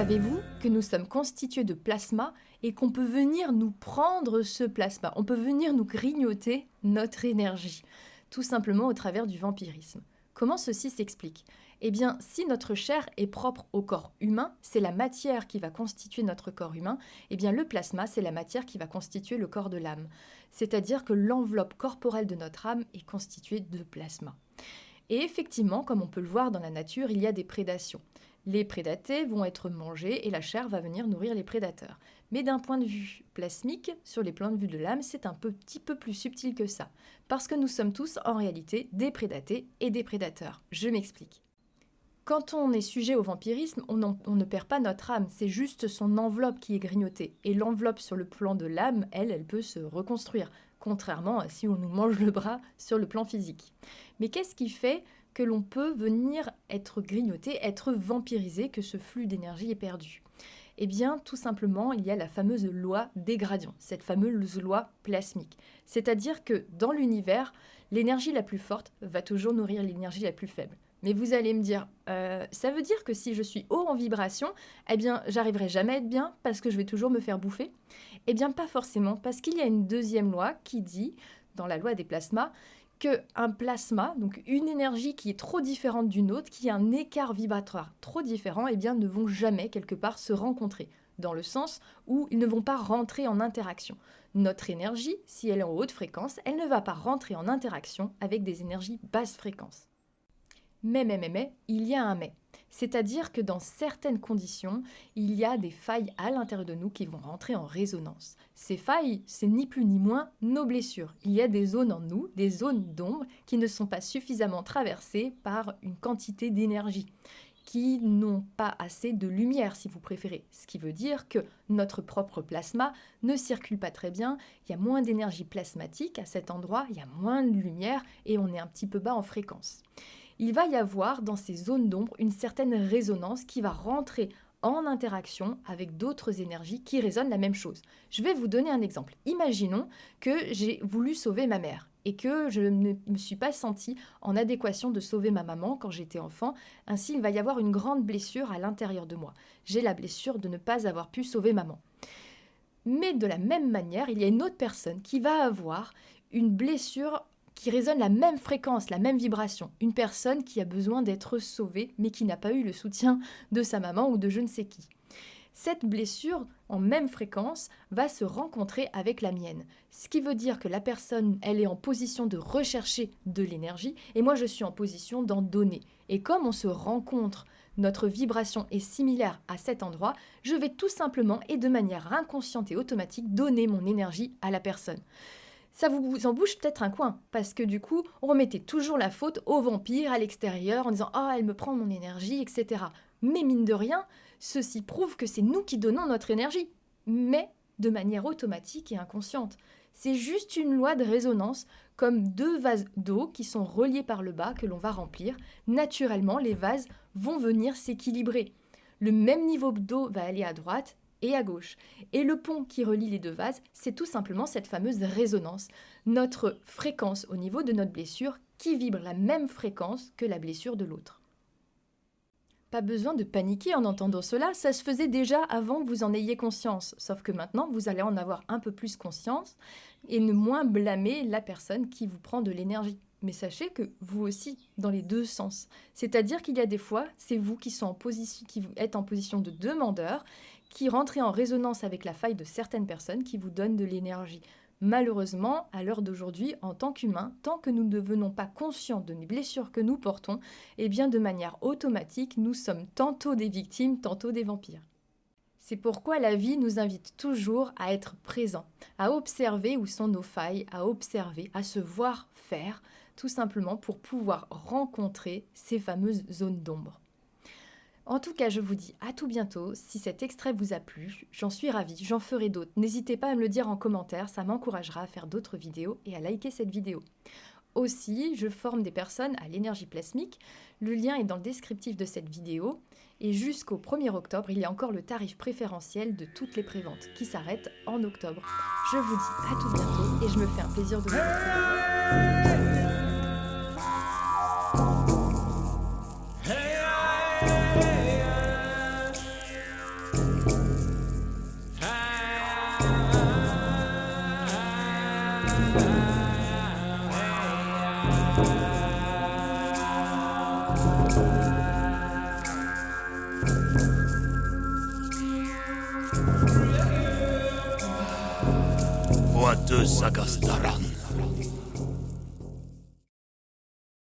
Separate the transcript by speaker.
Speaker 1: Savez-vous que nous sommes constitués de plasma et qu'on peut venir nous prendre ce plasma, on peut venir nous grignoter notre énergie, tout simplement au travers du vampirisme. Comment ceci s'explique ? Eh bien, si notre chair est propre au corps humain, c'est la matière qui va constituer notre corps humain, eh bien le plasma, c'est la matière qui va constituer le corps de l'âme. C'est-à-dire que l'enveloppe corporelle de notre âme est constituée de plasma. Et effectivement, comme on peut le voir dans la nature, il y a des prédations. Les prédatés vont être mangés et la chair va venir nourrir les prédateurs. Mais d'un point de vue plasmique, sur les plans de vue de l'âme, c'est un petit peu plus subtil que ça. Parce que nous sommes tous, en réalité, des prédatés et des prédateurs. Je m'explique. Quand on est sujet au vampirisme, on ne perd pas notre âme, c'est juste son enveloppe qui est grignotée. Et l'enveloppe sur le plan de l'âme, elle peut se reconstruire, contrairement à si on nous mange le bras sur le plan physique. Mais qu'est-ce qui fait que l'on peut venir être grignoté, être vampirisé, que ce flux d'énergie est perdu ? Eh bien, tout simplement, il y a la fameuse loi des gradients, cette fameuse loi plasmique. C'est-à-dire que dans l'univers, l'énergie la plus forte va toujours nourrir l'énergie la plus faible. Mais vous allez me dire, ça veut dire que si je suis haut en vibration, eh bien, j'arriverai jamais à être bien parce que je vais toujours me faire bouffer ? Eh bien, pas forcément, parce qu'il y a une deuxième loi qui dit, dans la loi des plasmas, qu'un plasma, donc une énergie qui est trop différente d'une autre, qui a un écart vibratoire trop différent, eh bien, ne vont jamais, quelque part, se rencontrer, dans le sens où ils ne vont pas rentrer en interaction. Notre énergie, si elle est en haute fréquence, elle ne va pas rentrer en interaction avec des énergies basse fréquence. Mais, il y a un mais. C'est-à-dire que dans certaines conditions, il y a des failles à l'intérieur de nous qui vont rentrer en résonance. Ces failles, c'est ni plus ni moins nos blessures. Il y a des zones en nous, des zones d'ombre, qui ne sont pas suffisamment traversées par une quantité d'énergie, qui n'ont pas assez de lumière, si vous préférez. Ce qui veut dire que notre propre plasma ne circule pas très bien, il y a moins d'énergie plasmatique à cet endroit, il y a moins de lumière et on est un petit peu bas en fréquence. Il va y avoir dans ces zones d'ombre une certaine résonance qui va rentrer en interaction avec d'autres énergies qui résonnent la même chose. Je vais vous donner un exemple. Imaginons que j'ai voulu sauver ma mère et que je ne me suis pas sentie en adéquation de sauver ma maman quand j'étais enfant. Ainsi, il va y avoir une grande blessure à l'intérieur de moi. J'ai la blessure de ne pas avoir pu sauver maman. Mais de la même manière, il y a une autre personne qui va avoir une blessure qui résonne la même fréquence, la même vibration. Une personne qui a besoin d'être sauvée, mais qui n'a pas eu le soutien de sa maman ou de je ne sais qui. Cette blessure, en même fréquence, va se rencontrer avec la mienne. Ce qui veut dire que la personne, elle est en position de rechercher de l'énergie, et moi je suis en position d'en donner. Et comme on se rencontre, notre vibration est similaire à cet endroit, je vais tout simplement et de manière inconsciente et automatique donner mon énergie à la personne. Ça vous en bouge peut-être un coin, parce que du coup, on remettait toujours la faute au vampire à l'extérieur en disant « Ah, elle me prend mon énergie, etc. » Mais mine de rien, ceci prouve que c'est nous qui donnons notre énergie, mais de manière automatique et inconsciente. C'est juste une loi de résonance, comme deux vases d'eau qui sont reliés par le bas que l'on va remplir. Naturellement, les vases vont venir s'équilibrer. Le même niveau d'eau va aller à droite et à gauche. Et le pont qui relie les deux vases, c'est tout simplement cette fameuse résonance, notre fréquence au niveau de notre blessure qui vibre la même fréquence que la blessure de l'autre. Pas besoin de paniquer en entendant cela, ça se faisait déjà avant que vous en ayez conscience, sauf que maintenant vous allez en avoir un peu plus conscience et ne moins blâmer la personne qui vous prend de l'énergie. Mais sachez que vous aussi, dans les deux sens. C'est-à-dire qu'il y a des fois, c'est vous qui êtes en position de demandeur, qui rentrez en résonance avec la faille de certaines personnes qui vous donnent de l'énergie. Malheureusement, à l'heure d'aujourd'hui, en tant qu'humains, tant que nous ne devenons pas conscients de les blessures que nous portons, eh bien de manière automatique, nous sommes tantôt des victimes, tantôt des vampires. C'est pourquoi la vie nous invite toujours à être présents, à observer où sont nos failles, à observer, à se voir faire, tout simplement pour pouvoir rencontrer ces fameuses zones d'ombre. En tout cas, je vous dis à tout bientôt. Si cet extrait vous a plu, j'en suis ravie, j'en ferai d'autres. N'hésitez pas à me le dire en commentaire, ça m'encouragera à faire d'autres vidéos et à liker cette vidéo. Aussi, je forme des personnes à l'énergie plasmique. Le lien est dans le descriptif de cette vidéo. Et jusqu'au 1er octobre, il y a encore le tarif préférentiel de toutes les préventes qui s'arrête en octobre. Je vous dis à tout bientôt et je me fais un plaisir de vous retrouver.
Speaker 2: What the Sagastaran?